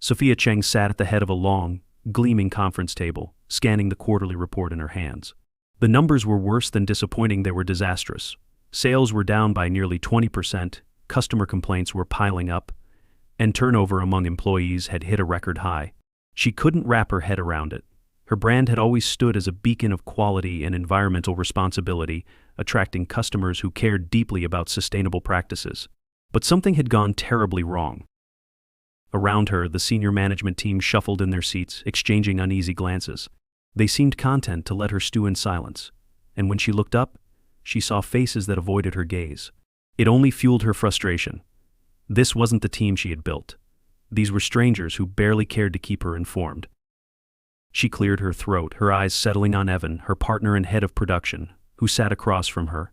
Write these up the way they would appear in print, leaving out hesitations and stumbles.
Sophia Cheng sat at the head of a long, gleaming conference table, scanning the quarterly report in her hands. The numbers were worse than disappointing, they were disastrous. Sales were down by nearly 20%, customer complaints were piling up, and turnover among employees had hit a record high. She couldn't wrap her head around it. Her brand had always stood as a beacon of quality and environmental responsibility, attracting customers who cared deeply about sustainable practices. But something had gone terribly wrong. Around her, the senior management team shuffled in their seats, exchanging uneasy glances. They seemed content to let her stew in silence, and when she looked up, she saw faces that avoided her gaze. It only fueled her frustration. This wasn't the team she had built. These were strangers who barely cared to keep her informed. She cleared her throat, her eyes settling on Evan, her partner and head of production, who sat across from her,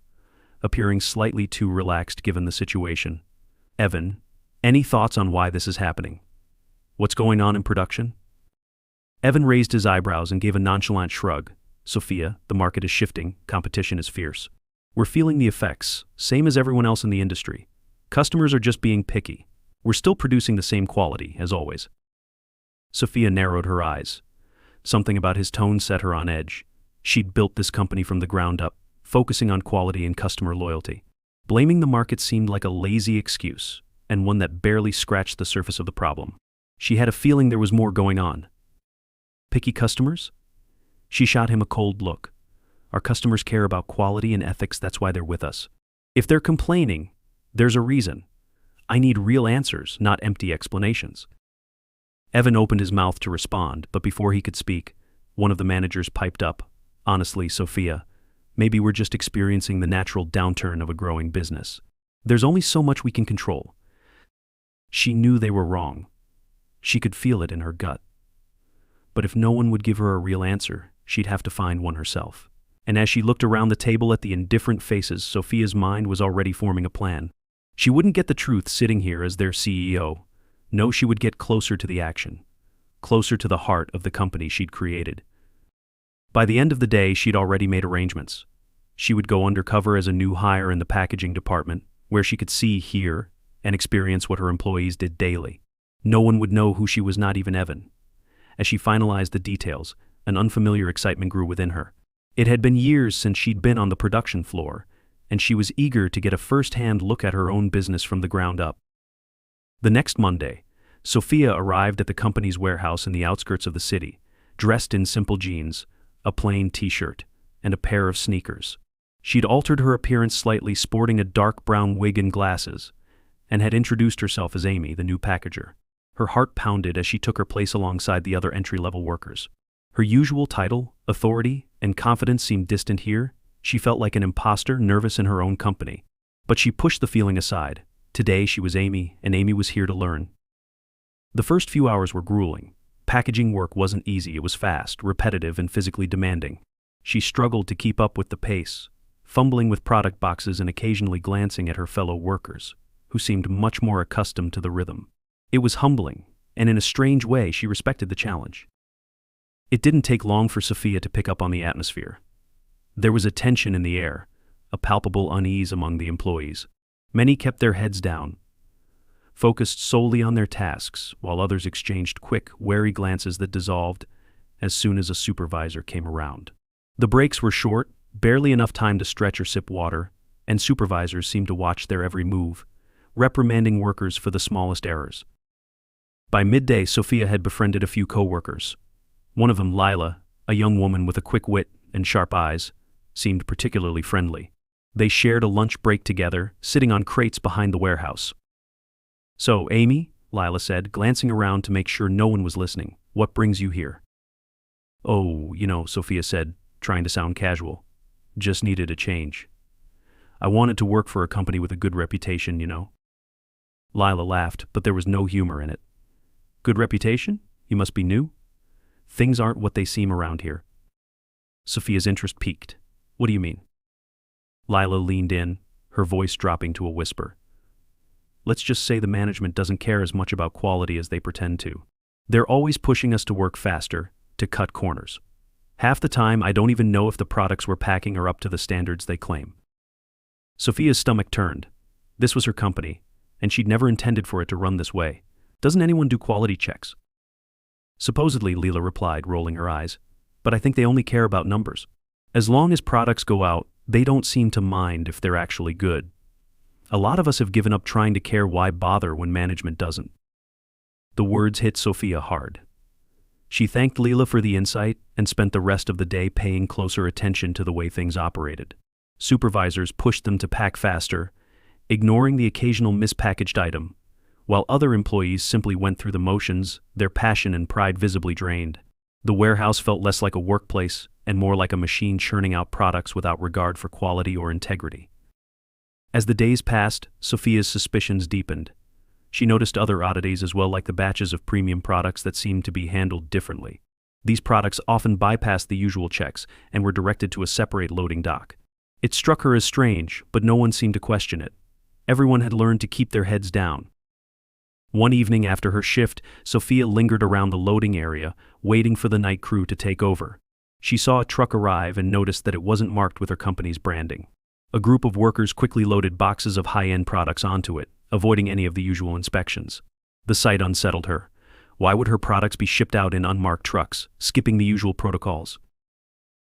appearing slightly too relaxed given the situation. Evan, any thoughts on why this is happening? What's going on in production? Evan raised his eyebrows and gave a nonchalant shrug. Sophia, the market is shifting, competition is fierce. We're feeling the effects, same as everyone else in the industry. Customers are just being picky. We're still producing the same quality, as always. Sophia narrowed her eyes. Something about his tone set her on edge. She'd built this company from the ground up, focusing on quality and customer loyalty. Blaming the market seemed like a lazy excuse, and one that barely scratched the surface of the problem. She had a feeling there was more going on. Picky customers? She shot him a cold look. Our customers care about quality and ethics, that's why they're with us. If they're complaining, there's a reason. I need real answers, not empty explanations. Evan opened his mouth to respond, but before he could speak, one of the managers piped up. Honestly, Sophia, maybe we're just experiencing the natural downturn of a growing business. There's only so much we can control. She knew they were wrong. She could feel it in her gut. But if no one would give her a real answer, she'd have to find one herself. And as she looked around the table at the indifferent faces, Sophia's mind was already forming a plan. She wouldn't get the truth sitting here as their CEO. No, she would get closer to the action, closer to the heart of the company she'd created. By the end of the day, she'd already made arrangements. She would go undercover as a new hire in the packaging department, where she could see, hear, and experience what her employees did daily. No one would know who she was, not even Evan. As she finalized the details, an unfamiliar excitement grew within her. It had been years since she'd been on the production floor, and she was eager to get a first-hand look at her own business from the ground up. The next Monday, Sophia arrived at the company's warehouse in the outskirts of the city, dressed in simple jeans, a plain t-shirt, and a pair of sneakers. She'd altered her appearance slightly, sporting a dark brown wig and glasses, and had introduced herself as Amy, the new packager. Her heart pounded as she took her place alongside the other entry-level workers. Her usual title, authority, and confidence seemed distant here. She felt like an imposter, nervous in her own company. But she pushed the feeling aside. Today she was Amy, and Amy was here to learn. The first few hours were grueling. Packaging work wasn't easy, it was fast, repetitive, and physically demanding. She struggled to keep up with the pace, fumbling with product boxes and occasionally glancing at her fellow workers, who seemed much more accustomed to the rhythm. It was humbling, and in a strange way she respected the challenge. It didn't take long for Sophia to pick up on the atmosphere. There was a tension in the air, a palpable unease among the employees. Many kept their heads down, focused solely on their tasks, while others exchanged quick, wary glances that dissolved as soon as a supervisor came around. The breaks were short, barely enough time to stretch or sip water, and supervisors seemed to watch their every move, reprimanding workers for the smallest errors. By midday, Sophia had befriended a few co-workers. One of them, Lila, a young woman with a quick wit and sharp eyes, seemed particularly friendly. They shared a lunch break together, sitting on crates behind the warehouse. "So, Amy," Lila said, glancing around to make sure no one was listening, "what brings you here?" "Oh, Sophia said, trying to sound casual. "Just needed a change. I wanted to work for a company with a good reputation, Lila laughed, but there was no humor in it. "Good reputation? You must be new? Things aren't what they seem around here." Sophia's interest piqued. "What do you mean?" Lila leaned in, her voice dropping to a whisper. "Let's just say the management doesn't care as much about quality as they pretend to. They're always pushing us to work faster, to cut corners. Half the time, I don't even know if the products we're packing are up to the standards they claim." Sophia's stomach turned. This was her company, and she'd never intended for it to run this way. Doesn't anyone do quality checks? Supposedly, Leela replied, rolling her eyes. But I think they only care about numbers. As long as products go out, they don't seem to mind if they're actually good. A lot of us have given up trying to care. Why bother when management doesn't? The words hit Sophia hard. She thanked Leela for the insight and spent the rest of the day paying closer attention to the way things operated. Supervisors pushed them to pack faster, ignoring the occasional mispackaged item, while other employees simply went through the motions, their passion and pride visibly drained. The warehouse felt less like a workplace and more like a machine churning out products without regard for quality or integrity. As the days passed, Sophia's suspicions deepened. She noticed other oddities as well, like the batches of premium products that seemed to be handled differently. These products often bypassed the usual checks and were directed to a separate loading dock. It struck her as strange, but no one seemed to question it. Everyone had learned to keep their heads down. One evening after her shift, Sophia lingered around the loading area, waiting for the night crew to take over. She saw a truck arrive and noticed that it wasn't marked with her company's branding. A group of workers quickly loaded boxes of high-end products onto it, avoiding any of the usual inspections. The sight unsettled her. Why would her products be shipped out in unmarked trucks, skipping the usual protocols?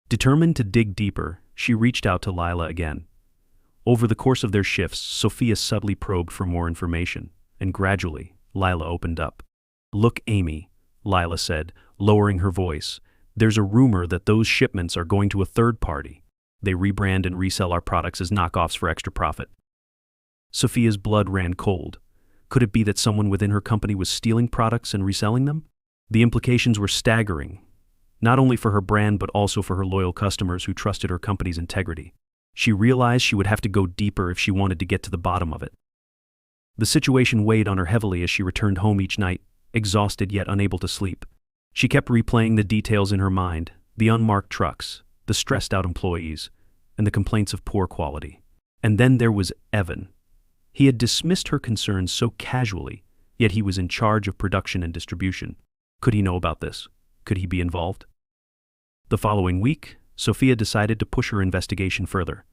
Determined to dig deeper, she reached out to Lila again. Over the course of their shifts, Sophia subtly probed for more information, and gradually, Lila opened up. "Look, Amy," Lila said, lowering her voice, "there's a rumor that those shipments are going to a third party. They rebrand and resell our products as knockoffs for extra profit." Sophia's blood ran cold. Could it be that someone within her company was stealing products and reselling them? The implications were staggering, not only for her brand but also for her loyal customers who trusted her company's integrity. She realized she would have to go deeper if she wanted to get to the bottom of it. The situation weighed on her heavily as she returned home each night, exhausted yet unable to sleep. She kept replaying the details in her mind, the unmarked trucks, the stressed-out employees, and the complaints of poor quality. And then there was Evan. He had dismissed her concerns so casually, yet he was in charge of production and distribution. Could he know about this? Could he be involved? The following week, Sophia decided to push her investigation further.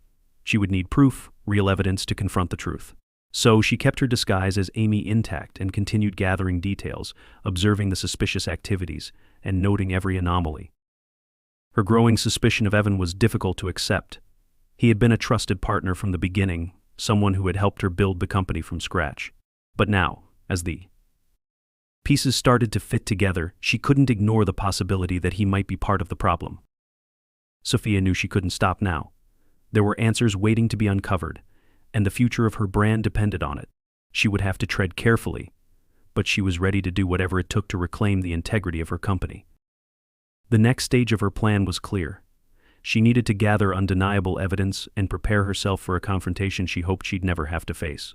She would need proof, real evidence to confront the truth. So she kept her disguise as Amy intact and continued gathering details, observing the suspicious activities, and noting every anomaly. Her growing suspicion of Evan was difficult to accept. He had been a trusted partner from the beginning, someone who had helped her build the company from scratch. But now, as the pieces started to fit together, she couldn't ignore the possibility that he might be part of the problem. Sophia knew she couldn't stop now. There were answers waiting to be uncovered, and the future of her brand depended on it. She would have to tread carefully, but she was ready to do whatever it took to reclaim the integrity of her company. The next stage of her plan was clear. She needed to gather undeniable evidence and prepare herself for a confrontation she hoped she'd never have to face.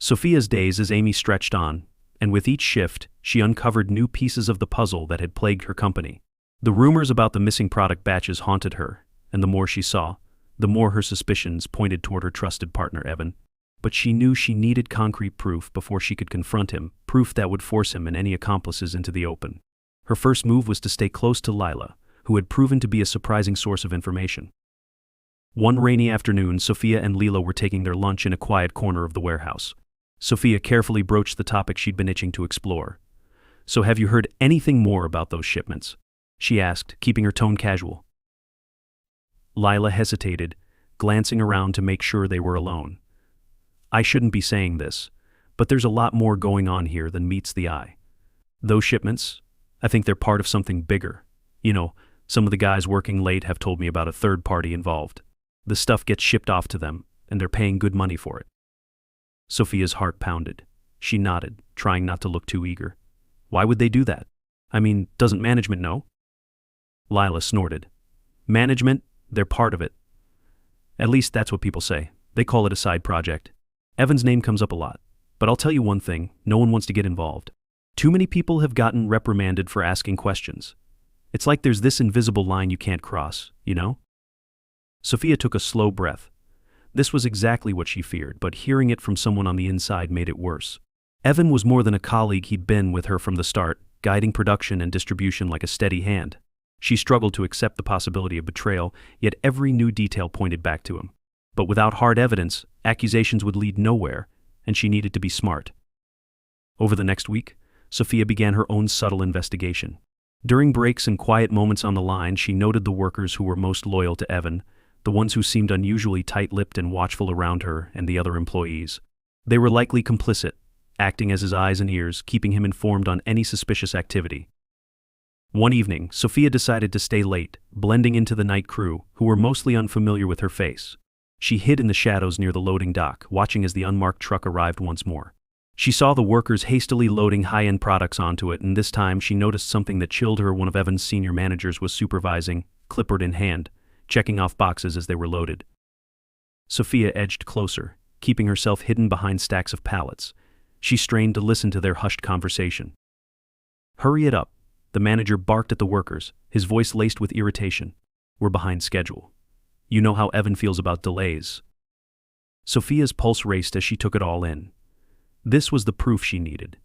Sophia's days as Amy stretched on, and with each shift, she uncovered new pieces of the puzzle that had plagued her company. The rumors about the missing product batches haunted her, and the more she saw, the more her suspicions pointed toward her trusted partner, Evan. But she knew she needed concrete proof before she could confront him, proof that would force him and any accomplices into the open. Her first move was to stay close to Lila, who had proven to be a surprising source of information. One rainy afternoon, Sophia and Leela were taking their lunch in a quiet corner of the warehouse. Sophia carefully broached the topic she'd been itching to explore. "So have you heard anything more about those shipments?" she asked, keeping her tone casual. Lila hesitated, glancing around to make sure they were alone. "I shouldn't be saying this, but there's a lot more going on here than meets the eye. Those shipments, I think they're part of something bigger. You know, some of the guys working late have told me about a third party involved. The stuff gets shipped off to them, and they're paying good money for it." Sophia's heart pounded. She nodded, trying not to look too eager. "Why would they do that? I mean, doesn't management know?" Lila snorted. "Management? They're part of it. At least that's what people say. They call it a side project. Evan's name comes up a lot. But I'll tell you one thing, no one wants to get involved. Too many people have gotten reprimanded for asking questions. It's like there's this invisible line you can't cross, you know?" Sophia took a slow breath. This was exactly what she feared, but hearing it from someone on the inside made it worse. Evan was more than a colleague. He'd been with her from the start, guiding production and distribution like a steady hand. She struggled to accept the possibility of betrayal, yet every new detail pointed back to him. But without hard evidence, accusations would lead nowhere, and she needed to be smart. Over the next week, Sophia began her own subtle investigation. During breaks and quiet moments on the line, she noted the workers who were most loyal to Evan, the ones who seemed unusually tight-lipped and watchful around her and the other employees. They were likely complicit, acting as his eyes and ears, keeping him informed on any suspicious activity. One evening, Sophia decided to stay late, blending into the night crew, who were mostly unfamiliar with her face. She hid in the shadows near the loading dock, watching as the unmarked truck arrived once more. She saw the workers hastily loading high-end products onto it, and this time she noticed something that chilled her. One of Evan's senior managers was supervising, clipboard in hand, checking off boxes as they were loaded. Sophia edged closer, keeping herself hidden behind stacks of pallets. She strained to listen to their hushed conversation. "Hurry it up," the manager barked at the workers, his voice laced with irritation. "We're behind schedule. You know how Evan feels about delays." Sophia's pulse raced as she took it all in. This was the proof she needed.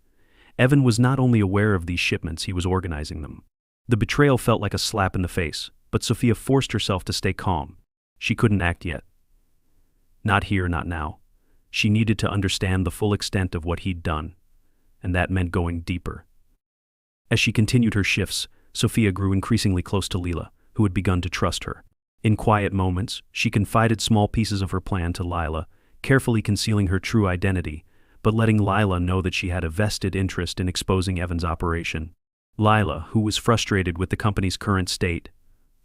Evan was not only aware of these shipments, he was organizing them. The betrayal felt like a slap in the face, but Sophia forced herself to stay calm. She couldn't act yet. Not here, not now. She needed to understand the full extent of what he'd done, and that meant going deeper. As she continued her shifts, Sophia grew increasingly close to Lila, who had begun to trust her. In quiet moments, she confided small pieces of her plan to Lila, carefully concealing her true identity, but letting Lila know that she had a vested interest in exposing Evan's operation. Lila, who was frustrated with the company's current state,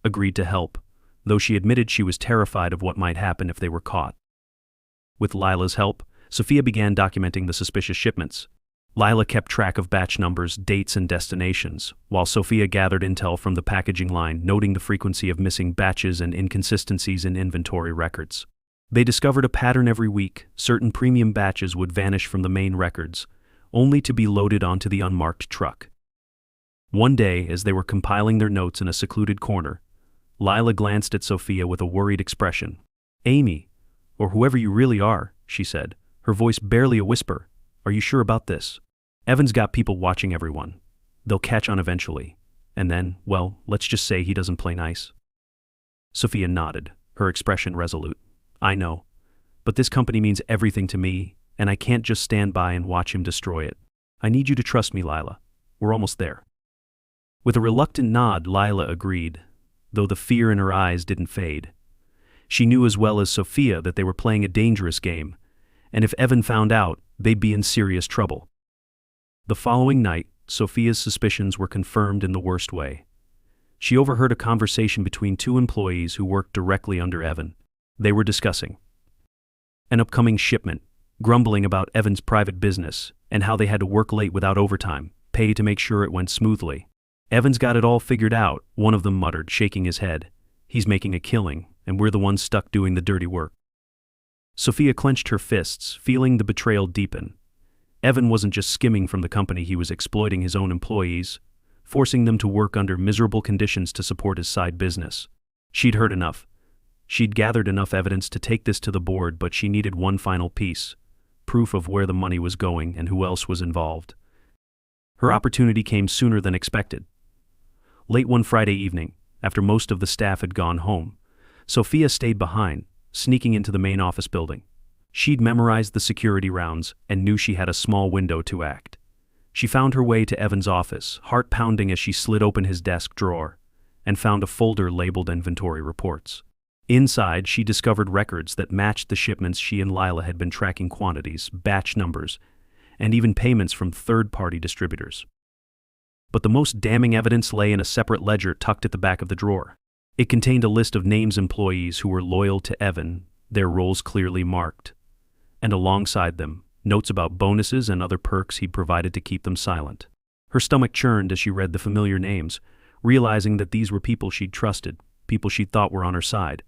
agreed to help, though she admitted she was terrified of what might happen if they were caught. With Lila's help, Sophia began documenting the suspicious shipments. Lila kept track of batch numbers, dates, and destinations, while Sophia gathered intel from the packaging line, noting the frequency of missing batches and inconsistencies in inventory records. They discovered a pattern every week. Certain premium batches would vanish from the main records, only to be loaded onto the unmarked truck. One day, as they were compiling their notes in a secluded corner, Lila glanced at Sophia with a worried expression. "Amy, or whoever you really are," she said, her voice barely a whisper, "are you sure about this? Evan's got people watching everyone. They'll catch on eventually. And then, well, let's just say he doesn't play nice." Sophia nodded, her expression resolute. "I know. But this company means everything to me, and I can't just stand by and watch him destroy it. I need you to trust me, Lila. We're almost there." With a reluctant nod, Lila agreed, though the fear in her eyes didn't fade. She knew as well as Sophia that they were playing a dangerous game, and if Evan found out, they'd be in serious trouble. The following night, Sophia's suspicions were confirmed in the worst way. She overheard a conversation between two employees who worked directly under Evan. They were discussing an upcoming shipment, grumbling about Evan's private business, and how they had to work late without overtime, pay to make sure it went smoothly. "Evan's got it all figured out," one of them muttered, shaking his head. "He's making a killing, and we're the ones stuck doing the dirty work." Sophia clenched her fists, feeling the betrayal deepen. Evan wasn't just skimming from the company, he was exploiting his own employees, forcing them to work under miserable conditions to support his side business. She'd heard enough. She'd gathered enough evidence to take this to the board, but she needed one final piece, proof of where the money was going and who else was involved. Her opportunity came sooner than expected. Late one Friday evening, after most of the staff had gone home, Sophia stayed behind, sneaking into the main office building. She'd memorized the security rounds and knew she had a small window to act. She found her way to Evan's office, heart pounding as she slid open his desk drawer, and found a folder labeled Inventory Reports. Inside, she discovered records that matched the shipments she and Lila had been tracking: quantities, batch numbers, and even payments from third-party distributors. But the most damning evidence lay in a separate ledger tucked at the back of the drawer. It contained a list of names employees who were loyal to Evan, their roles clearly marked, and alongside them, notes about bonuses and other perks he'd provided to keep them silent. Her stomach churned as she read the familiar names, realizing that these were people she'd trusted, people she'd thought were on her side.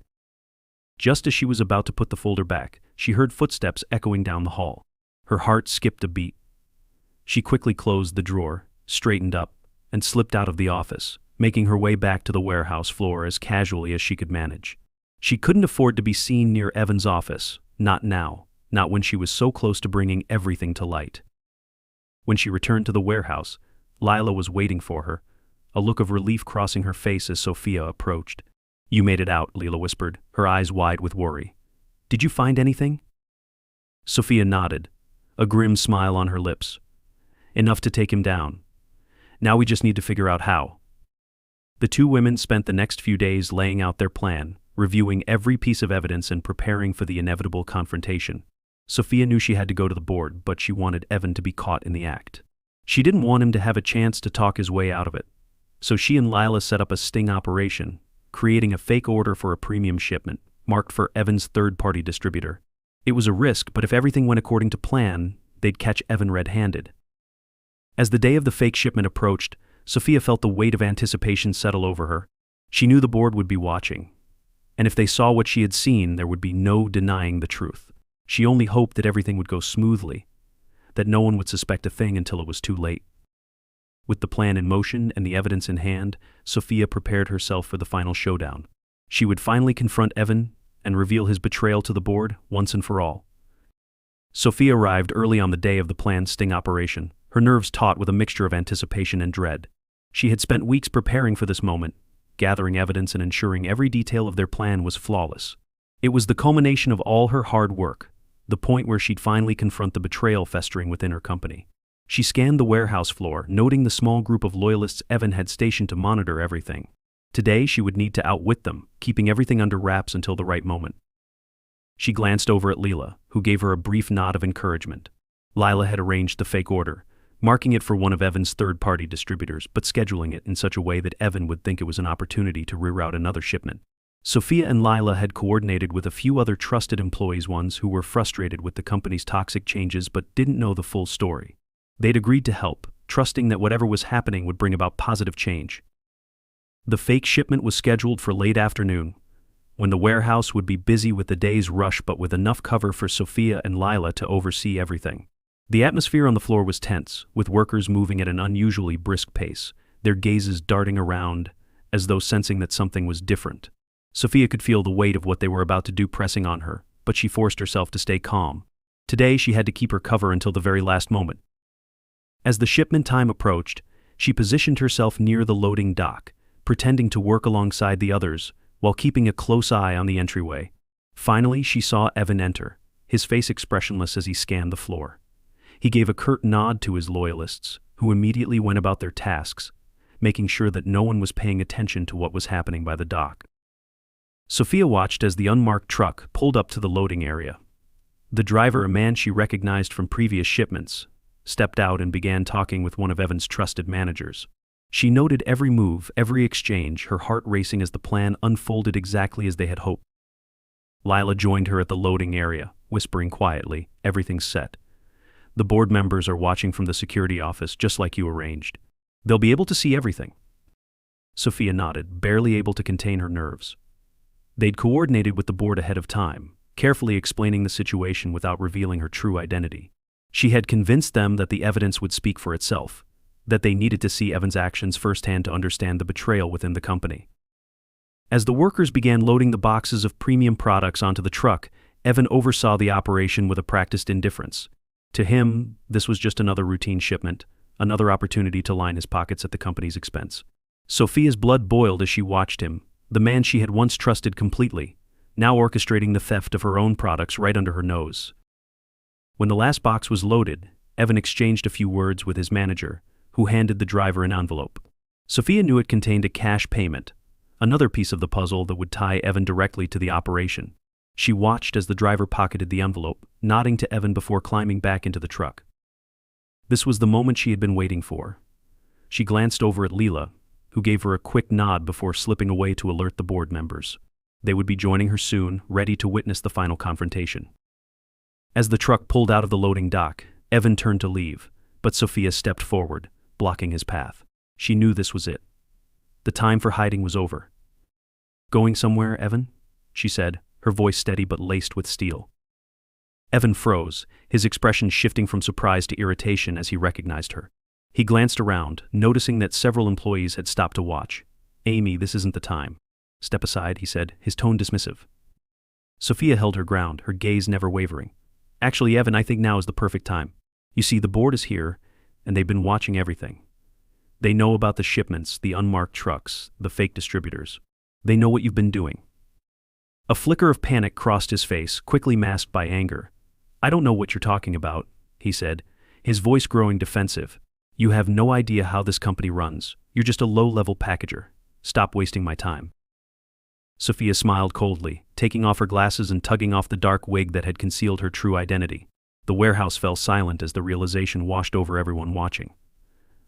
Just as she was about to put the folder back, she heard footsteps echoing down the hall. Her heart skipped a beat. She quickly closed the drawer, straightened up, and slipped out of the office, making her way back to the warehouse floor as casually as she could manage. She couldn't afford to be seen near Evan's office, not now, not when she was so close to bringing everything to light. When she returned to the warehouse, Lila was waiting for her, a look of relief crossing her face as Sophia approached. "You made it out," Lila whispered, her eyes wide with worry. "Did you find anything?" Sophia nodded, a grim smile on her lips. Enough to take him down. Now we just need to figure out how. The two women spent the next few days laying out their plan, reviewing every piece of evidence and preparing for the inevitable confrontation. Sophia knew she had to go to the board, but she wanted Evan to be caught in the act. She didn't want him to have a chance to talk his way out of it. So she and Lila set up a sting operation, creating a fake order for a premium shipment, marked for Evan's third-party distributor. It was a risk, but if everything went according to plan, they'd catch Evan red-handed. As the day of the fake shipment approached, Sophia felt the weight of anticipation settle over her. She knew the board would be watching. And if they saw what she had seen, there would be no denying the truth. She only hoped that everything would go smoothly, that no one would suspect a thing until it was too late. With the plan in motion and the evidence in hand, Sophia prepared herself for the final showdown. She would finally confront Evan and reveal his betrayal to the board once and for all. Sophia arrived early on the day of the planned sting operation, her nerves taut with a mixture of anticipation and dread. She had spent weeks preparing for this moment, gathering evidence and ensuring every detail of their plan was flawless. It was the culmination of all her hard work, the point where she'd finally confront the betrayal festering within her company. She scanned the warehouse floor, noting the small group of loyalists Evan had stationed to monitor everything. Today she would need to outwit them, keeping everything under wraps until the right moment. She glanced over at Lila, who gave her a brief nod of encouragement. Lila had arranged the fake order, marking it for one of Evan's third-party distributors, but scheduling it in such a way that Evan would think it was an opportunity to reroute another shipment. Sophia and Lila had coordinated with a few other trusted employees, ones who were frustrated with the company's toxic changes but didn't know the full story. They'd agreed to help, trusting that whatever was happening would bring about positive change. The fake shipment was scheduled for late afternoon, when the warehouse would be busy with the day's rush but with enough cover for Sophia and Lila to oversee everything. The atmosphere on the floor was tense, with workers moving at an unusually brisk pace, their gazes darting around as though sensing that something was different. Sophia could feel the weight of what they were about to do pressing on her, but she forced herself to stay calm. Today she had to keep her cover until the very last moment. As the shipment time approached, she positioned herself near the loading dock, pretending to work alongside the others while keeping a close eye on the entryway. Finally, she saw Evan enter, his face expressionless as he scanned the floor. He gave a curt nod to his loyalists, who immediately went about their tasks, making sure that no one was paying attention to what was happening by the dock. Sophia watched as the unmarked truck pulled up to the loading area. The driver, a man she recognized from previous shipments, stepped out and began talking with one of Evan's trusted managers. She noted every move, every exchange, her heart racing as the plan unfolded exactly as they had hoped. Lila joined her at the loading area, whispering quietly, "Everything's set. The board members are watching from the security office just like you arranged. They'll be able to see everything." Sophia nodded, barely able to contain her nerves. They'd coordinated with the board ahead of time, carefully explaining the situation without revealing her true identity. She had convinced them that the evidence would speak for itself, that they needed to see Evan's actions firsthand to understand the betrayal within the company. As the workers began loading the boxes of premium products onto the truck, Evan oversaw the operation with a practiced indifference. To him, this was just another routine shipment, another opportunity to line his pockets at the company's expense. Sophia's blood boiled as she watched him, the man she had once trusted completely, now orchestrating the theft of her own products right under her nose. When the last box was loaded, Evan exchanged a few words with his manager, who handed the driver an envelope. Sophia knew it contained a cash payment, another piece of the puzzle that would tie Evan directly to the operation. She watched as the driver pocketed the envelope, nodding to Evan before climbing back into the truck. This was the moment she had been waiting for. She glanced over at Lila, who gave her a quick nod before slipping away to alert the board members. They would be joining her soon, ready to witness the final confrontation. As the truck pulled out of the loading dock, Evan turned to leave, but Sophia stepped forward, blocking his path. She knew this was it. The time for hiding was over. "Going somewhere, Evan?" she said, her voice steady but laced with steel. Evan froze, his expression shifting from surprise to irritation as he recognized her. He glanced around, noticing that several employees had stopped to watch. "Amy, this isn't the time." "Step aside," he said, his tone dismissive. Sophia held her ground, her gaze never wavering. "Actually, Evan, I think now is the perfect time. You see, the board is here, and they've been watching everything. They know about the shipments, the unmarked trucks, the fake distributors. They know what you've been doing." A flicker of panic crossed his face, quickly masked by anger. "I don't know what you're talking about," he said, his voice growing defensive. You have no idea how this company runs. You're just a low-level packager. Stop wasting my time." Sophia smiled coldly, taking off her glasses and tugging off the dark wig that had concealed her true identity. The warehouse fell silent as the realization washed over everyone watching.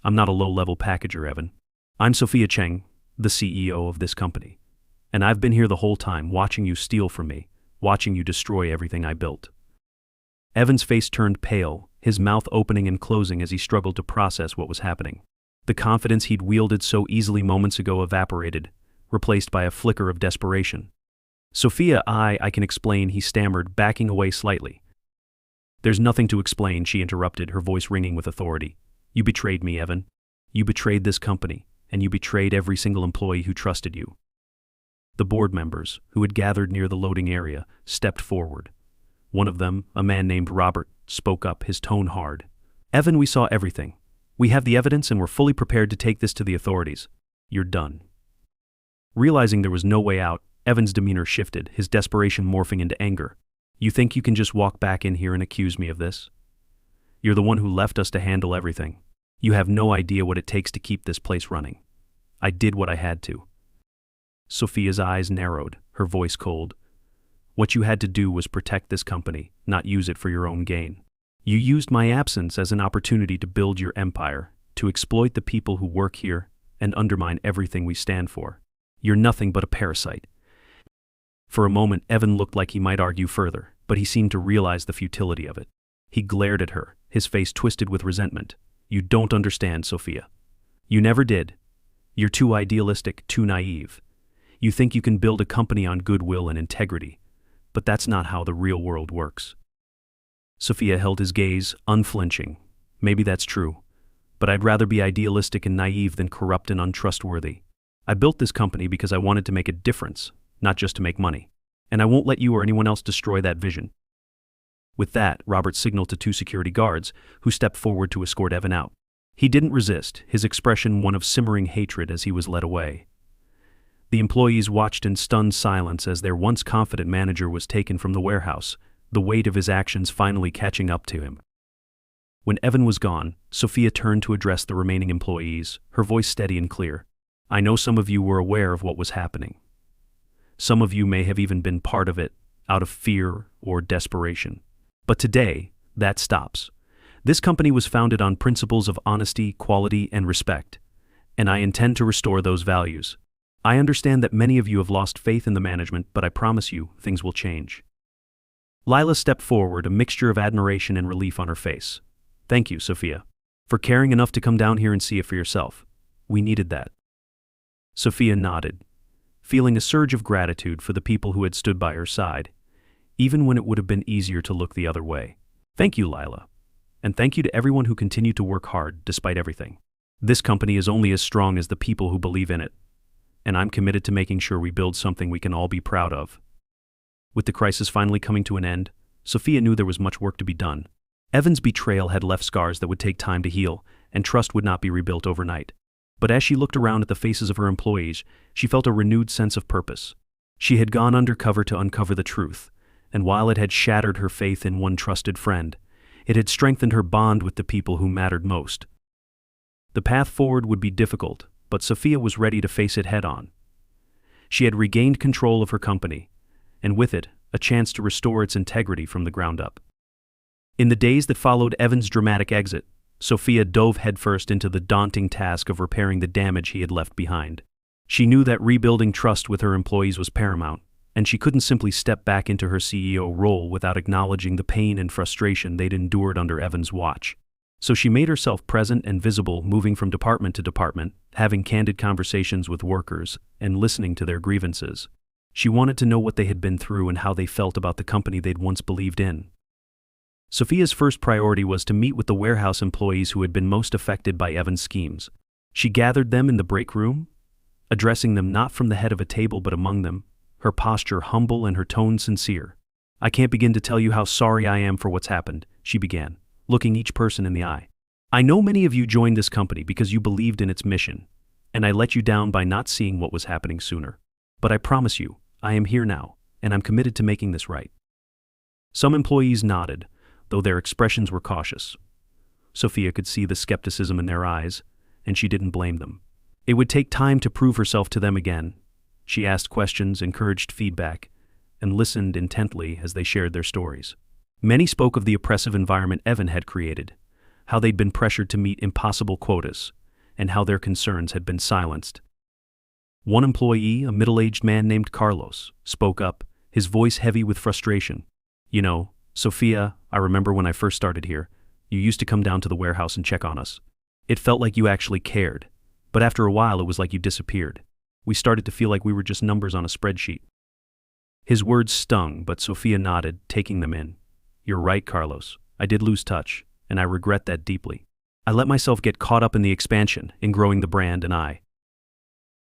"I'm not a low-level packager, Evan. I'm Sophia Cheng, the CEO of this company. And I've been here the whole time, watching you steal from me, watching you destroy everything I built." Evan's face turned pale, his mouth opening and closing as he struggled to process what was happening. The confidence he'd wielded so easily moments ago evaporated, replaced by a flicker of desperation. "Sophia, I can explain," he stammered, backing away slightly. "There's nothing to explain," she interrupted, her voice ringing with authority. "You betrayed me, Evan. You betrayed this company, and you betrayed every single employee who trusted you." The board members, who had gathered near the loading area, stepped forward. One of them, a man named Robert, spoke up, his tone hard. "Evan, we saw everything. We have the evidence and we're fully prepared to take this to the authorities. You're done." Realizing there was no way out, Evan's demeanor shifted, his desperation morphing into anger. "You think you can just walk back in here and accuse me of this? You're the one who left us to handle everything. You have no idea what it takes to keep this place running. I did what I had to." Sophia's eyes narrowed, her voice cold. "What you had to do was protect this company, not use it for your own gain. You used my absence as an opportunity to build your empire, to exploit the people who work here, and undermine everything we stand for. You're nothing but a parasite." For a moment, Evan looked like he might argue further, but he seemed to realize the futility of it. He glared at her, his face twisted with resentment. "You don't understand, Sophia. You never did. You're too idealistic, too naive. You think you can build a company on goodwill and integrity, but that's not how the real world works." Sophia held his gaze, unflinching. "Maybe that's true, but I'd rather be idealistic and naive than corrupt and untrustworthy. I built this company because I wanted to make a difference, not just to make money. And I won't let you or anyone else destroy that vision." With that, Robert signaled to two security guards, who stepped forward to escort Evan out. He didn't resist, his expression one of simmering hatred as he was led away. The employees watched in stunned silence as their once confident manager was taken from the warehouse, the weight of his actions finally catching up to him. When Evan was gone, Sophia turned to address the remaining employees, her voice steady and clear. "I know some of you were aware of what was happening. Some of you may have even been part of it, out of fear or desperation. But today, that stops. This company was founded on principles of honesty, quality, and respect, and I intend to restore those values. I understand that many of you have lost faith in the management, but I promise you, things will change." Lila stepped forward, a mixture of admiration and relief on her face. "Thank you, Sophia, for caring enough to come down here and see it for yourself. We needed that." Sophia nodded, feeling a surge of gratitude for the people who had stood by her side, even when it would have been easier to look the other way. "Thank you, Lila. And thank you to everyone who continued to work hard despite everything. This company is only as strong as the people who believe in it, and I'm committed to making sure we build something we can all be proud of." With the crisis finally coming to an end, Sophia knew there was much work to be done. Evan's betrayal had left scars that would take time to heal, and trust would not be rebuilt overnight. But as she looked around at the faces of her employees, she felt a renewed sense of purpose. She had gone undercover to uncover the truth, and while it had shattered her faith in one trusted friend, it had strengthened her bond with the people who mattered most. The path forward would be difficult, but Sophia was ready to face it head-on. She had regained control of her company, and with it, a chance to restore its integrity from the ground up. In the days that followed Evan's dramatic exit, Sophia dove headfirst into the daunting task of repairing the damage he had left behind. She knew that rebuilding trust with her employees was paramount, and she couldn't simply step back into her CEO role without acknowledging the pain and frustration they'd endured under Evan's watch. So she made herself present and visible, moving from department to department, having candid conversations with workers, and listening to their grievances. She wanted to know what they had been through and how they felt about the company they'd once believed in. Sophia's first priority was to meet with the warehouse employees who had been most affected by Evan's schemes. She gathered them in the break room, addressing them not from the head of a table but among them, her posture humble and her tone sincere. "I can't begin to tell you how sorry I am for what's happened," she began, looking each person in the eye. "I know many of you joined this company because you believed in its mission, and I let you down by not seeing what was happening sooner. But I promise you, I am here now, and I'm committed to making this right." Some employees nodded, though their expressions were cautious. Sophia could see the skepticism in their eyes, and she didn't blame them. It would take time to prove herself to them again. She asked questions, encouraged feedback, and listened intently as they shared their stories. Many spoke of the oppressive environment Evan had created, how they'd been pressured to meet impossible quotas, and how their concerns had been silenced. One employee, a middle-aged man named Carlos, spoke up, his voice heavy with frustration. "You know, Sophia, I remember when I first started here, you used to come down to the warehouse and check on us. It felt like you actually cared, but after a while it was like you disappeared. We started to feel like we were just numbers on a spreadsheet." His words stung, but Sophia nodded, taking them in. "You're right, Carlos. I did lose touch, and I regret that deeply. I let myself get caught up in the expansion, in growing the brand, and I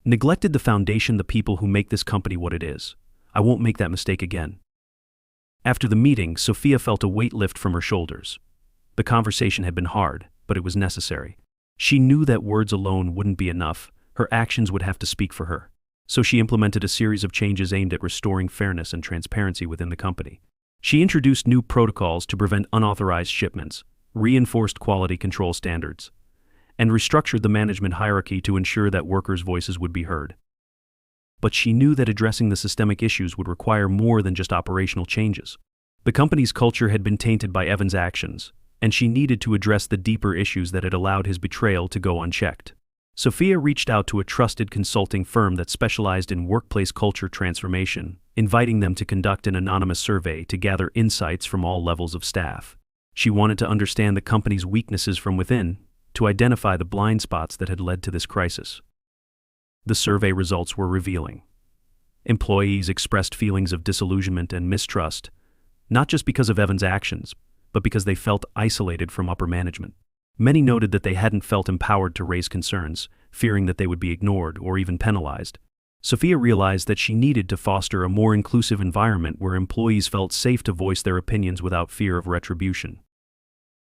neglected the foundation, the people who make this company what it is. I won't make that mistake again." After the meeting, Sophia felt a weight lift from her shoulders. The conversation had been hard, but it was necessary. She knew that words alone wouldn't be enough. Her actions would have to speak for her. So she implemented a series of changes aimed at restoring fairness and transparency within the company. She introduced new protocols to prevent unauthorized shipments, reinforced quality control standards, and restructured the management hierarchy to ensure that workers' voices would be heard. But she knew that addressing the systemic issues would require more than just operational changes. The company's culture had been tainted by Evan's actions, and she needed to address the deeper issues that had allowed his betrayal to go unchecked. Sophia reached out to a trusted consulting firm that specialized in workplace culture transformation, inviting them to conduct an anonymous survey to gather insights from all levels of staff. She wanted to understand the company's weaknesses from within, to identify the blind spots that had led to this crisis. The survey results were revealing. Employees expressed feelings of disillusionment and mistrust, not just because of Evan's actions, but because they felt isolated from upper management. Many noted that they hadn't felt empowered to raise concerns, fearing that they would be ignored or even penalized. Sophia realized that she needed to foster a more inclusive environment where employees felt safe to voice their opinions without fear of retribution.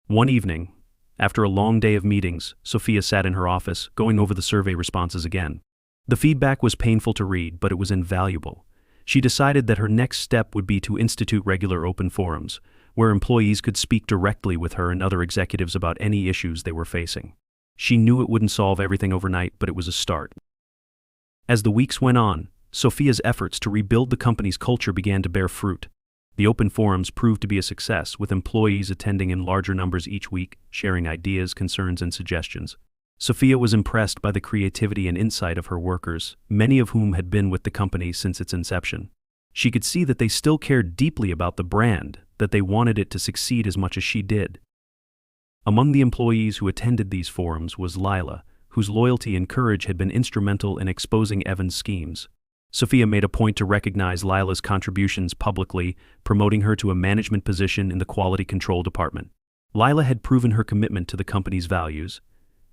One evening, after a long day of meetings, Sophia sat in her office, going over the survey responses again. The feedback was painful to read, but it was invaluable. She decided that her next step would be to institute regular open forums, where employees could speak directly with her and other executives about any issues they were facing. She knew it wouldn't solve everything overnight, but it was a start. As the weeks went on, Sophia's efforts to rebuild the company's culture began to bear fruit. The open forums proved to be a success, with employees attending in larger numbers each week, sharing ideas, concerns, and suggestions. Sophia was impressed by the creativity and insight of her workers, many of whom had been with the company since its inception. She could see that they still cared deeply about the brand, that they wanted it to succeed as much as she did. Among the employees who attended these forums was Lila, whose loyalty and courage had been instrumental in exposing Evan's schemes. Sophia made a point to recognize Lila's contributions publicly, promoting her to a management position in the quality control department. Lila had proven her commitment to the company's values,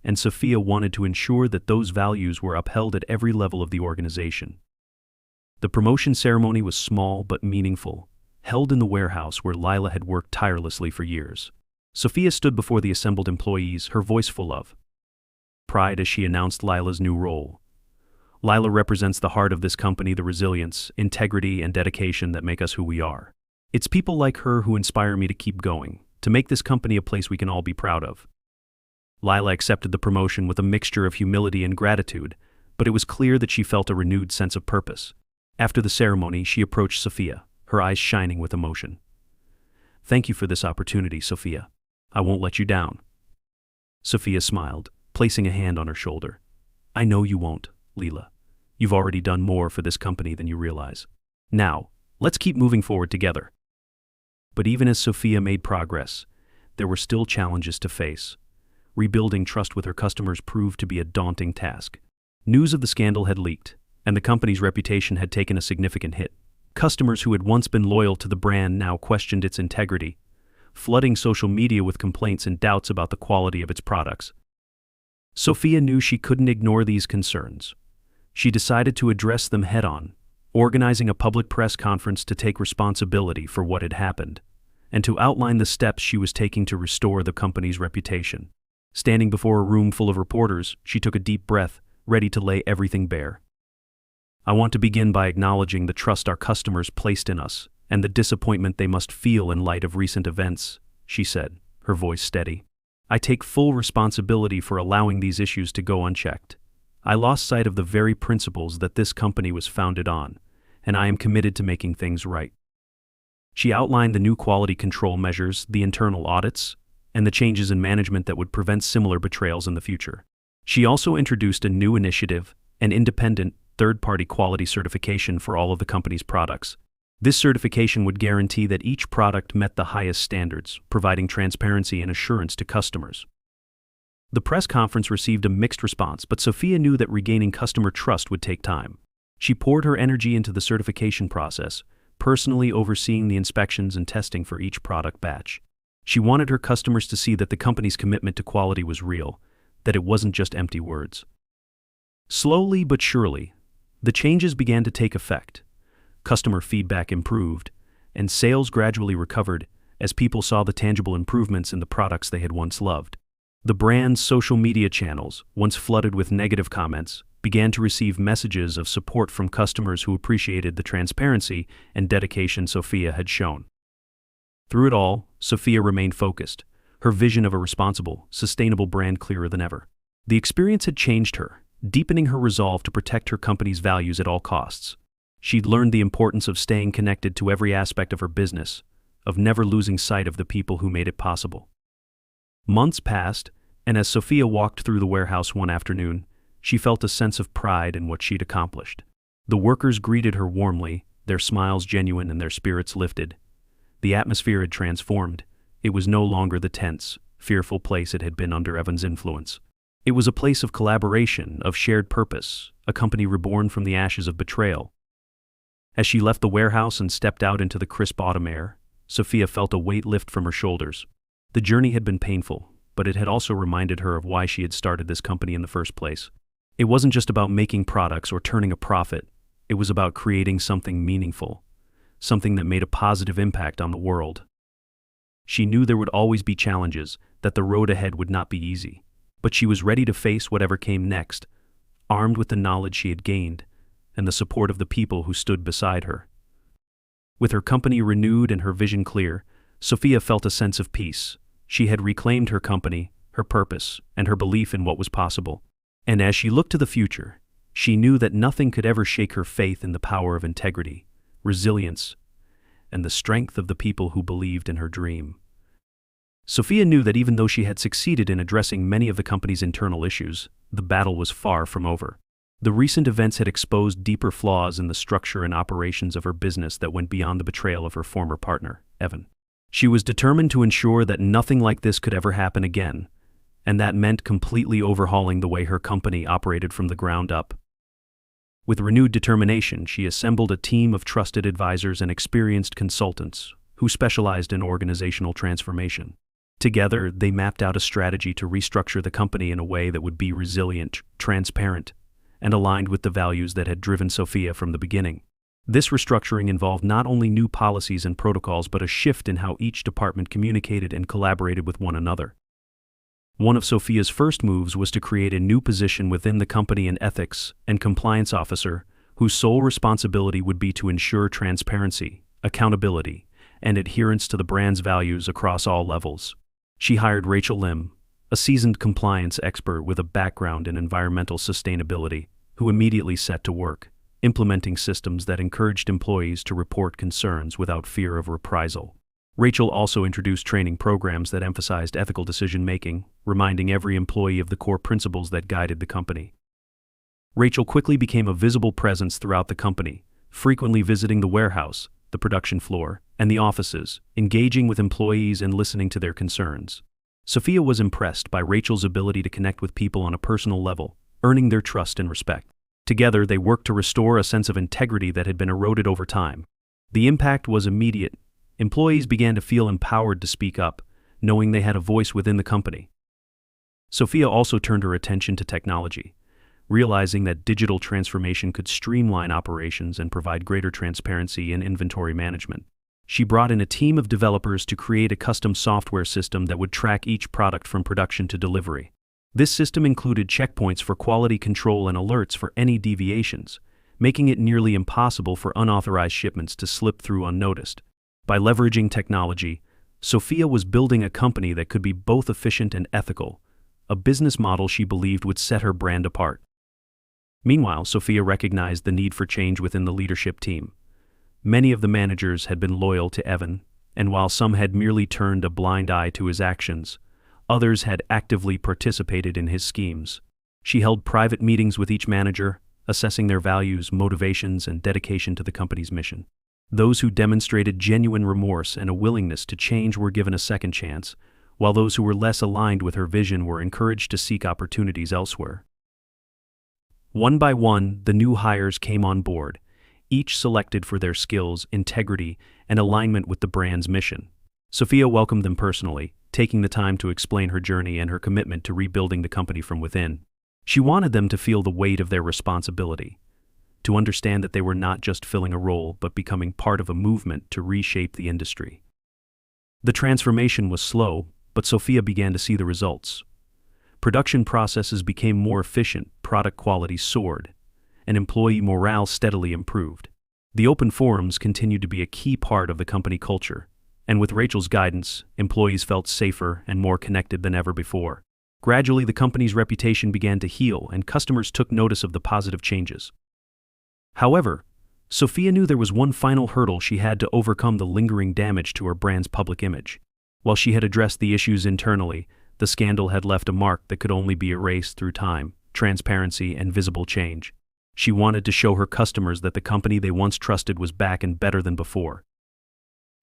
and Sophia wanted to ensure that those values were upheld at every level of the organization. The promotion ceremony was small but meaningful, held in the warehouse where Lila had worked tirelessly for years. Sophia stood before the assembled employees, her voice full of pride as she announced Lila's new role. Lila represents the heart of this company, the resilience, integrity, and dedication that make us who we are. It's people like her who inspire me to keep going, to make this company a place we can all be proud of. Lila accepted the promotion with a mixture of humility and gratitude, but it was clear that she felt a renewed sense of purpose. After the ceremony, she approached Sophia, her eyes shining with emotion. "Thank you for this opportunity, Sophia. I won't let you down." Sophia smiled, placing a hand on her shoulder. "I know you won't, Lila. You've already done more for this company than you realize. Now, let's keep moving forward together." But even as Sophia made progress, there were still challenges to face. Rebuilding trust with her customers proved to be a daunting task. News of the scandal had leaked, and the company's reputation had taken a significant hit. Customers who had once been loyal to the brand now questioned its integrity, flooding social media with complaints and doubts about the quality of its products. Sophia knew she couldn't ignore these concerns. She decided to address them head-on, organizing a public press conference to take responsibility for what had happened, and to outline the steps she was taking to restore the company's reputation. Standing before a room full of reporters, she took a deep breath, ready to lay everything bare. "I want to begin by acknowledging the trust our customers placed in us, and the disappointment they must feel in light of recent events," she said, her voice steady. I take full responsibility for allowing these issues to go unchecked. I lost sight of the very principles that this company was founded on, and I am committed to making things right. She outlined the new quality control measures, the internal audits, and the changes in management that would prevent similar betrayals in the future. She also introduced a new initiative, an independent, third-party quality certification for all of the company's products. This certification would guarantee that each product met the highest standards, providing transparency and assurance to customers. The press conference received a mixed response, but Sophia knew that regaining customer trust would take time. She poured her energy into the certification process, personally overseeing the inspections and testing for each product batch. She wanted her customers to see that the company's commitment to quality was real, that it wasn't just empty words. Slowly but surely, the changes began to take effect. Customer feedback improved, and sales gradually recovered as people saw the tangible improvements in the products they had once loved. The brand's social media channels, once flooded with negative comments, began to receive messages of support from customers who appreciated the transparency and dedication Sophia had shown. Through it all, Sophia remained focused, her vision of a responsible, sustainable brand clearer than ever. The experience had changed her, deepening her resolve to protect her company's values at all costs. She'd learned the importance of staying connected to every aspect of her business, of never losing sight of the people who made it possible. Months passed, and as Sophia walked through the warehouse one afternoon, she felt a sense of pride in what she'd accomplished. The workers greeted her warmly, their smiles genuine and their spirits lifted. The atmosphere had transformed. It was no longer the tense, fearful place it had been under Evan's influence. It was a place of collaboration, of shared purpose, a company reborn from the ashes of betrayal. As she left the warehouse and stepped out into the crisp autumn air, Sophia felt a weight lift from her shoulders. The journey had been painful, but it had also reminded her of why she had started this company in the first place. It wasn't just about making products or turning a profit. It was about creating something meaningful, something that made a positive impact on the world. She knew there would always be challenges, that the road ahead would not be easy, but she was ready to face whatever came next, armed with the knowledge she had gained and the support of the people who stood beside her. With her company renewed and her vision clear, Sophia felt a sense of peace. She had reclaimed her company, her purpose, and her belief in what was possible. And as she looked to the future, she knew that nothing could ever shake her faith in the power of integrity, resilience, and the strength of the people who believed in her dream. Sophia knew that even though she had succeeded in addressing many of the company's internal issues, the battle was far from over. The recent events had exposed deeper flaws in the structure and operations of her business that went beyond the betrayal of her former partner, Evan. She was determined to ensure that nothing like this could ever happen again, and that meant completely overhauling the way her company operated from the ground up. With renewed determination, she assembled a team of trusted advisors and experienced consultants who specialized in organizational transformation. Together, they mapped out a strategy to restructure the company in a way that would be resilient, transparent, and aligned with the values that had driven Sophia from the beginning. This restructuring involved not only new policies and protocols but a shift in how each department communicated and collaborated with one another. One of Sophia's first moves was to create a new position within the company, an ethics and compliance officer, whose sole responsibility would be to ensure transparency, accountability, and adherence to the brand's values across all levels. She hired Rachel Lim, a seasoned compliance expert with a background in environmental sustainability, who immediately set to work, implementing systems that encouraged employees to report concerns without fear of reprisal. Rachel also introduced training programs that emphasized ethical decision-making, reminding every employee of the core principles that guided the company. Rachel quickly became a visible presence throughout the company, frequently visiting the warehouse, the production floor, and the offices, engaging with employees and listening to their concerns. Sophia was impressed by Rachel's ability to connect with people on a personal level, earning their trust and respect. Together, they worked to restore a sense of integrity that had been eroded over time. The impact was immediate. Employees began to feel empowered to speak up, knowing they had a voice within the company. Sophia also turned her attention to technology, realizing that digital transformation could streamline operations and provide greater transparency in inventory management. She brought in a team of developers to create a custom software system that would track each product from production to delivery. This system included checkpoints for quality control and alerts for any deviations, making it nearly impossible for unauthorized shipments to slip through unnoticed. By leveraging technology, Sophia was building a company that could be both efficient and ethical, a business model she believed would set her brand apart. Meanwhile, Sophia recognized the need for change within the leadership team. Many of the managers had been loyal to Evan, and while some had merely turned a blind eye to his actions, others had actively participated in his schemes. She held private meetings with each manager, assessing their values, motivations, and dedication to the company's mission. Those who demonstrated genuine remorse and a willingness to change were given a second chance, while those who were less aligned with her vision were encouraged to seek opportunities elsewhere. One by one, the new hires came on board, each selected for their skills, integrity, and alignment with the brand's mission. Sophia welcomed them personally, taking the time to explain her journey and her commitment to rebuilding the company from within. She wanted them to feel the weight of their responsibility, to understand that they were not just filling a role but becoming part of a movement to reshape the industry. The transformation was slow, but Sophia began to see the results. Production processes became more efficient, product quality soared, and employee morale steadily improved. The open forums continued to be a key part of the company culture, and with Rachel's guidance, employees felt safer and more connected than ever before. Gradually, the company's reputation began to heal, and customers took notice of the positive changes. However, Sophia knew there was one final hurdle she had to overcome: the lingering damage to her brand's public image. While she had addressed the issues internally, the scandal had left a mark that could only be erased through time, transparency, and visible change. She wanted to show her customers that the company they once trusted was back and better than before.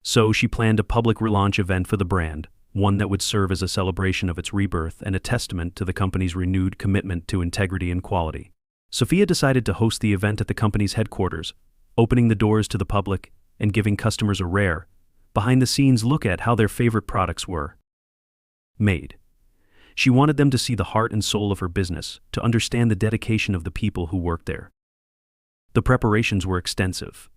So she planned a public relaunch event for the brand, one that would serve as a celebration of its rebirth and a testament to the company's renewed commitment to integrity and quality. Sophia decided to host the event at the company's headquarters, opening the doors to the public and giving customers a rare, behind-the-scenes look at how their favorite products were made. She wanted them to see the heart and soul of her business, to understand the dedication of the people who worked there. The preparations were extensive.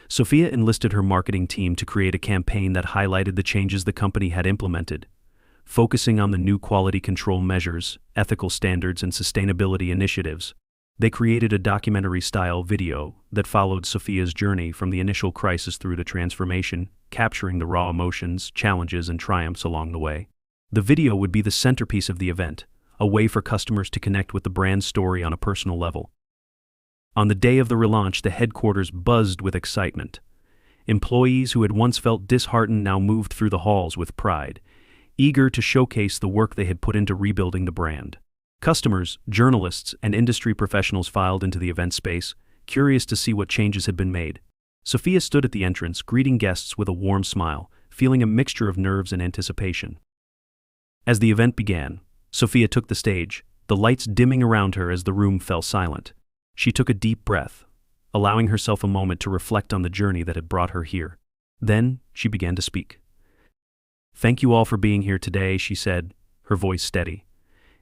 Sophia enlisted her marketing team to create a campaign that highlighted the changes the company had implemented, focusing on the new quality control measures, ethical standards, and sustainability initiatives. They created a documentary-style video that followed Sophia's journey from the initial crisis through to transformation, capturing the raw emotions, challenges, and triumphs along the way. The video would be the centerpiece of the event, a way for customers to connect with the brand's story on a personal level. On the day of the relaunch, the headquarters buzzed with excitement. Employees who had once felt disheartened now moved through the halls with pride, eager to showcase the work they had put into rebuilding the brand. Customers, journalists, and industry professionals filed into the event space, curious to see what changes had been made. Sophia stood at the entrance, greeting guests with a warm smile, feeling a mixture of nerves and anticipation. As the event began, Sophia took the stage, the lights dimming around her as the room fell silent. She took a deep breath, allowing herself a moment to reflect on the journey that had brought her here. Then, she began to speak. "Thank you all for being here today," she said, her voice steady.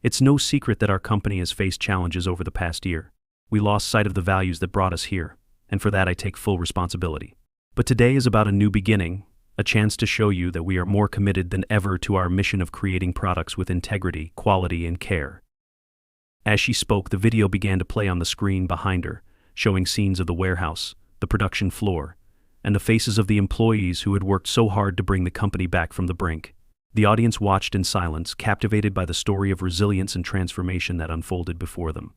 "It's no secret that our company has faced challenges over the past year. We lost sight of the values that brought us here, and for that I take full responsibility. But today is about a new beginning, a chance to show you that we are more committed than ever to our mission of creating products with integrity, quality, and care." As she spoke, the video began to play on the screen behind her, showing scenes of the warehouse, the production floor, and the faces of the employees who had worked so hard to bring the company back from the brink. The audience watched in silence, captivated by the story of resilience and transformation that unfolded before them.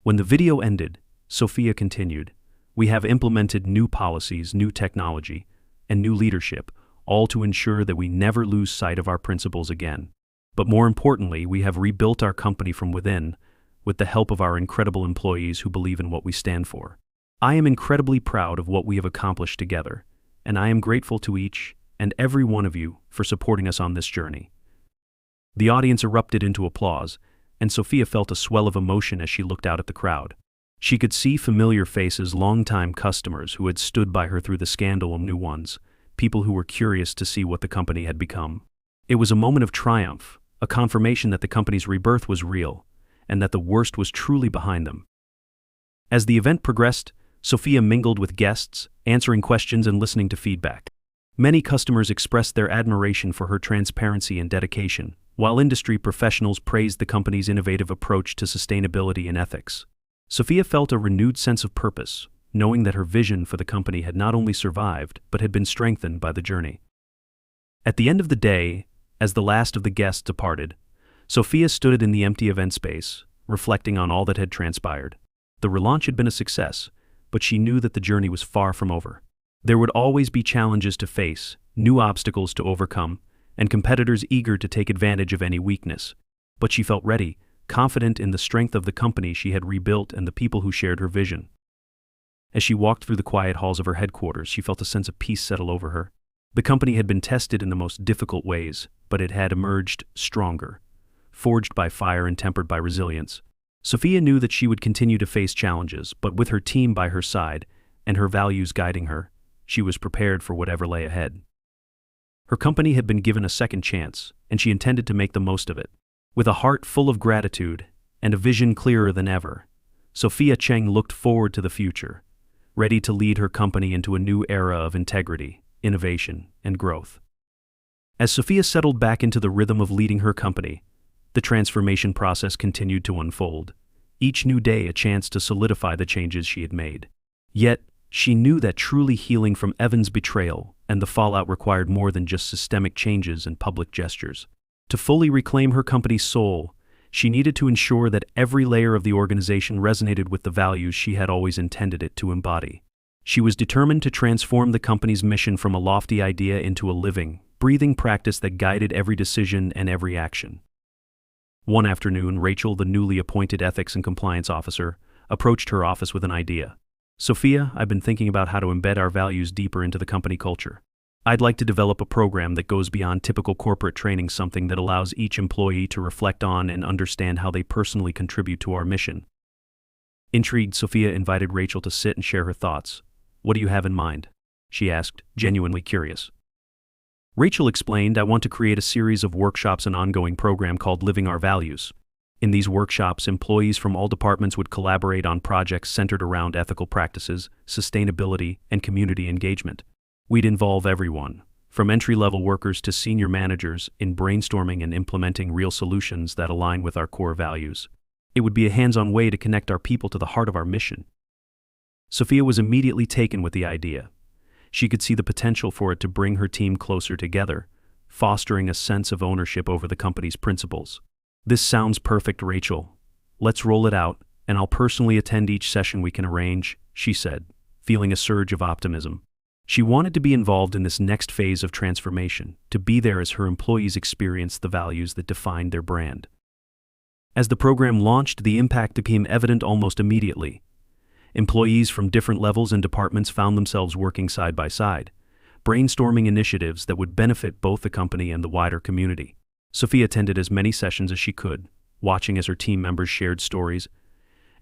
When the video ended, Sophia continued, "We have implemented new policies, new technology, and new leadership, all to ensure that we never lose sight of our principles again. But more importantly, we have rebuilt our company from within, with the help of our incredible employees who believe in what we stand for. I am incredibly proud of what we have accomplished together, and I am grateful to each and every one of you for supporting us on this journey." The audience erupted into applause, and Sophia felt a swell of emotion as she looked out at the crowd. She could see familiar faces, longtime customers who had stood by her through the scandal, and new ones, people who were curious to see what the company had become. It was a moment of triumph, a confirmation that the company's rebirth was real, and that the worst was truly behind them. As the event progressed, Sophia mingled with guests, answering questions and listening to feedback. Many customers expressed their admiration for her transparency and dedication, while industry professionals praised the company's innovative approach to sustainability and ethics. Sophia felt a renewed sense of purpose, knowing that her vision for the company had not only survived but had been strengthened by the journey. At the end of the day, as the last of the guests departed, Sophia stood in the empty event space, reflecting on all that had transpired. The relaunch had been a success, but she knew that the journey was far from over. There would always be challenges to face, new obstacles to overcome, and competitors eager to take advantage of any weakness. But she felt ready, confident in the strength of the company she had rebuilt and the people who shared her vision. As she walked through the quiet halls of her headquarters, she felt a sense of peace settle over her. The company had been tested in the most difficult ways, but it had emerged stronger, forged by fire and tempered by resilience. Sophia knew that she would continue to face challenges, but with her team by her side and her values guiding her, she was prepared for whatever lay ahead. Her company had been given a second chance, and she intended to make the most of it. With a heart full of gratitude and a vision clearer than ever, Sophia Cheng looked forward to the future, ready to lead her company into a new era of integrity, innovation, and growth. As Sophia settled back into the rhythm of leading her company, the transformation process continued to unfold, each new day a chance to solidify the changes she had made. Yet, she knew that truly healing from Evan's betrayal and the fallout required more than just systemic changes and public gestures. To fully reclaim her company's soul, she needed to ensure that every layer of the organization resonated with the values she had always intended it to embody. She was determined to transform the company's mission from a lofty idea into a living, breathing practice that guided every decision and every action. One afternoon, Rachel, the newly appointed Ethics and Compliance Officer, approached her office with an idea. "Sophia, I've been thinking about how to embed our values deeper into the company culture. I'd like to develop a program that goes beyond typical corporate training, something that allows each employee to reflect on and understand how they personally contribute to our mission." Intrigued, Sophia invited Rachel to sit and share her thoughts. "What do you have in mind?" she asked, genuinely curious. Rachel explained, "I want to create a series of workshops and ongoing program called Living Our Values. In these workshops, employees from all departments would collaborate on projects centered around ethical practices, sustainability, and community engagement. We'd involve everyone, from entry-level workers to senior managers, in brainstorming and implementing real solutions that align with our core values. It would be a hands-on way to connect our people to the heart of our mission." Sophia was immediately taken with the idea. She could see the potential for it to bring her team closer together, fostering a sense of ownership over the company's principles. "This sounds perfect, Rachel. Let's roll it out, and I'll personally attend each session we can arrange," she said, feeling a surge of optimism. She wanted to be involved in this next phase of transformation, to be there as her employees experienced the values that defined their brand. As the program launched, the impact became evident almost immediately. Employees from different levels and departments found themselves working side by side, brainstorming initiatives that would benefit both the company and the wider community. Sophia attended as many sessions as she could, watching as her team members shared stories,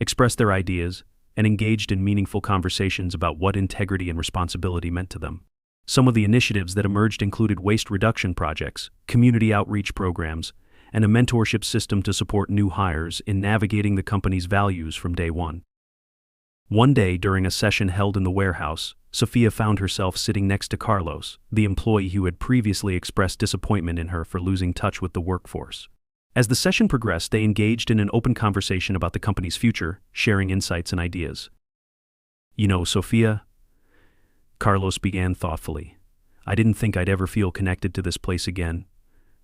expressed their ideas, and engaged in meaningful conversations about what integrity and responsibility meant to them. Some of the initiatives that emerged included waste reduction projects, community outreach programs, and a mentorship system to support new hires in navigating the company's values from day one. One day, during a session held in the warehouse, Sophia found herself sitting next to Carlos, the employee who had previously expressed disappointment in her for losing touch with the workforce. As the session progressed, they engaged in an open conversation about the company's future, sharing insights and ideas. "You know, Sophia," Carlos began thoughtfully, "I didn't think I'd ever feel connected to this place again,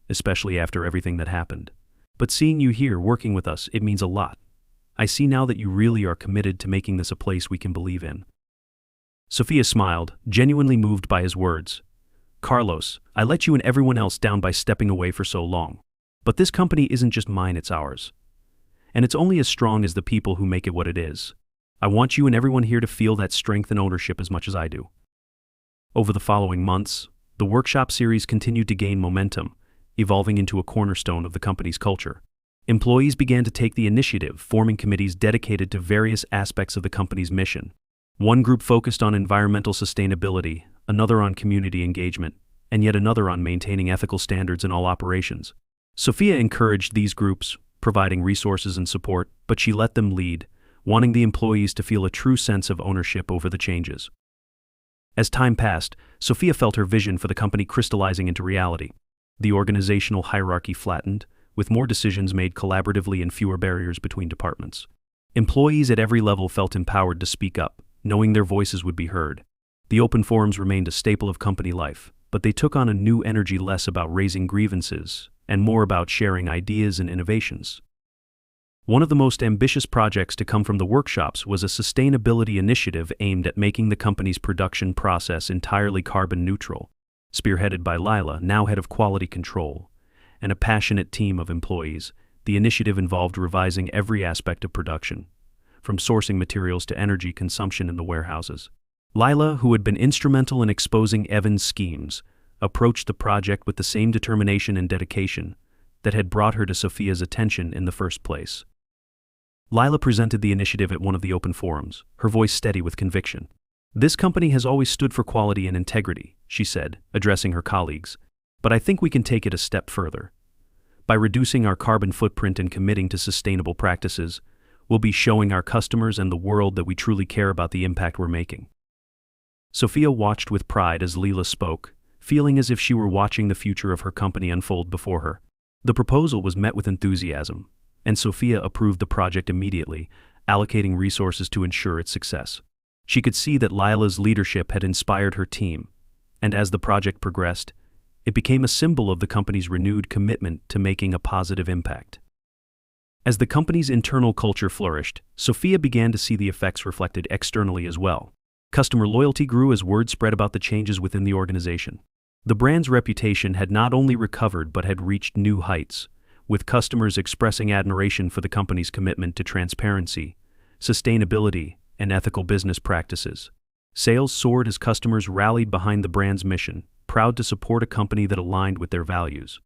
especially after everything that happened. But seeing you here working with us, it means a lot. I see now that you really are committed to making this a place we can believe in." Sophia smiled, genuinely moved by his words. "Carlos, I let you and everyone else down by stepping away for so long. But this company isn't just mine, it's ours. And it's only as strong as the people who make it what it is. I want you and everyone here to feel that strength and ownership as much as I do." Over the following months, the workshop series continued to gain momentum, evolving into a cornerstone of the company's culture. Employees began to take the initiative, forming committees dedicated to various aspects of the company's mission. One group focused on environmental sustainability, another on community engagement, and yet another on maintaining ethical standards in all operations. Sophia encouraged these groups, providing resources and support, but she let them lead, wanting the employees to feel a true sense of ownership over the changes. As time passed, Sophia felt her vision for the company crystallizing into reality. The organizational hierarchy flattened, with more decisions made collaboratively and fewer barriers between departments. Employees at every level felt empowered to speak up, knowing their voices would be heard. The open forums remained a staple of company life, but they took on a new energy, less about raising grievances and more about sharing ideas and innovations. One of the most ambitious projects to come from the workshops was a sustainability initiative aimed at making the company's production process entirely carbon neutral. Spearheaded by Lila, now head of quality control, and a passionate team of employees, the initiative involved revising every aspect of production, from sourcing materials to energy consumption in the warehouses. Lila, who had been instrumental in exposing Evan's schemes, approached the project with the same determination and dedication that had brought her to Sophia's attention in the first place. Lila presented the initiative at one of the open forums, her voice steady with conviction. "This company has always stood for quality and integrity," she said, addressing her colleagues, "but I think we can take it a step further. By reducing our carbon footprint and committing to sustainable practices, we'll be showing our customers and the world that we truly care about the impact we're making." Sophia watched with pride as Lila spoke, feeling as if she were watching the future of her company unfold before her. The proposal was met with enthusiasm, and Sophia approved the project immediately, allocating resources to ensure its success. She could see that Lila's leadership had inspired her team, and as the project progressed, it became a symbol of the company's renewed commitment to making a positive impact. As the company's internal culture flourished, Sophia began to see the effects reflected externally as well. Customer loyalty grew as word spread about the changes within the organization. The brand's reputation had not only recovered but had reached new heights, with customers expressing admiration for the company's commitment to transparency, sustainability, and ethical business practices. Sales soared as customers rallied behind the brand's mission, proud to support a company that aligned with their values.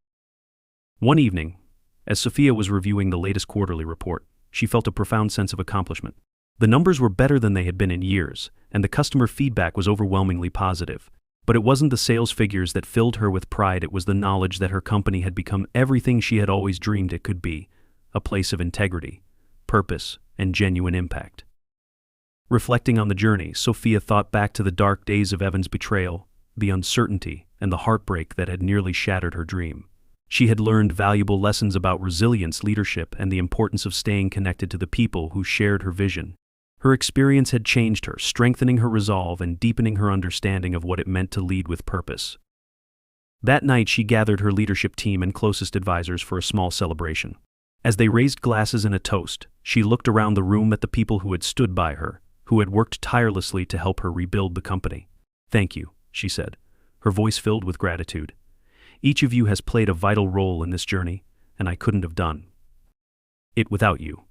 One evening, as Sophia was reviewing the latest quarterly report, she felt a profound sense of accomplishment. The numbers were better than they had been in years, and the customer feedback was overwhelmingly positive. But it wasn't the sales figures that filled her with pride, it was the knowledge that her company had become everything she had always dreamed it could be, a place of integrity, purpose, and genuine impact. Reflecting on the journey, Sophia thought back to the dark days of Evan's betrayal, the uncertainty, and the heartbreak that had nearly shattered her dream. She had learned valuable lessons about resilience, leadership, and the importance of staying connected to the people who shared her vision. Her experience had changed her, strengthening her resolve and deepening her understanding of what it meant to lead with purpose. That night, she gathered her leadership team and closest advisors for a small celebration. As they raised glasses in a toast, she looked around the room at the people who had stood by her, who had worked tirelessly to help her rebuild the company. "Thank you," she said, her voice filled with gratitude. "Each of you has played a vital role in this journey, and I couldn't have done it without you.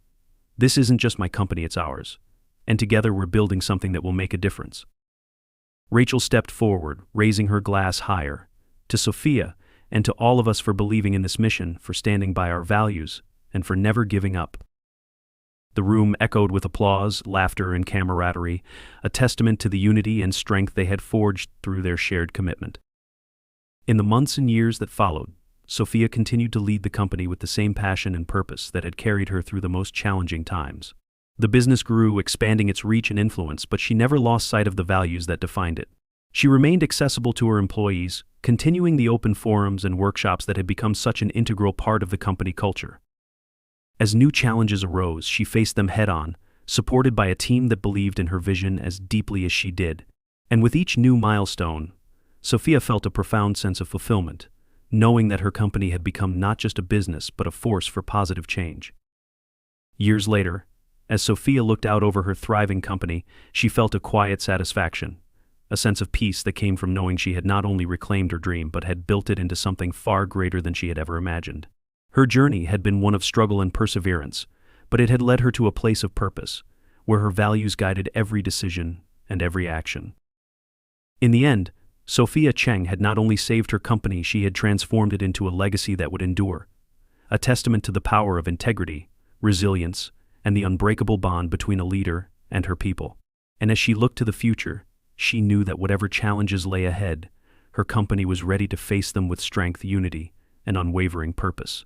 This isn't just my company, it's ours. And together we're building something that will make a difference." Rachel stepped forward, raising her glass higher, to Sophia and to all of us for believing in this mission, for standing by our values, and for never giving up. The room echoed with applause, laughter, and camaraderie, a testament to the unity and strength they had forged through their shared commitment. In the months and years that followed, Sophia continued to lead the company with the same passion and purpose that had carried her through the most challenging times. The business grew, expanding its reach and influence, but she never lost sight of the values that defined it. She remained accessible to her employees, continuing the open forums and workshops that had become such an integral part of the company culture. As new challenges arose, she faced them head-on, supported by a team that believed in her vision as deeply as she did. And with each new milestone, Sophia felt a profound sense of fulfillment, knowing that her company had become not just a business but a force for positive change. Years later, as Sophia looked out over her thriving company, she felt a quiet satisfaction, a sense of peace that came from knowing she had not only reclaimed her dream but had built it into something far greater than she had ever imagined. Her journey had been one of struggle and perseverance, but it had led her to a place of purpose, where her values guided every decision and every action. In the end, Sophia Cheng had not only saved her company, she had transformed it into a legacy that would endure, a testament to the power of integrity, resilience, and the unbreakable bond between a leader and her people. And as she looked to the future, she knew that whatever challenges lay ahead, her company was ready to face them with strength, unity, and unwavering purpose.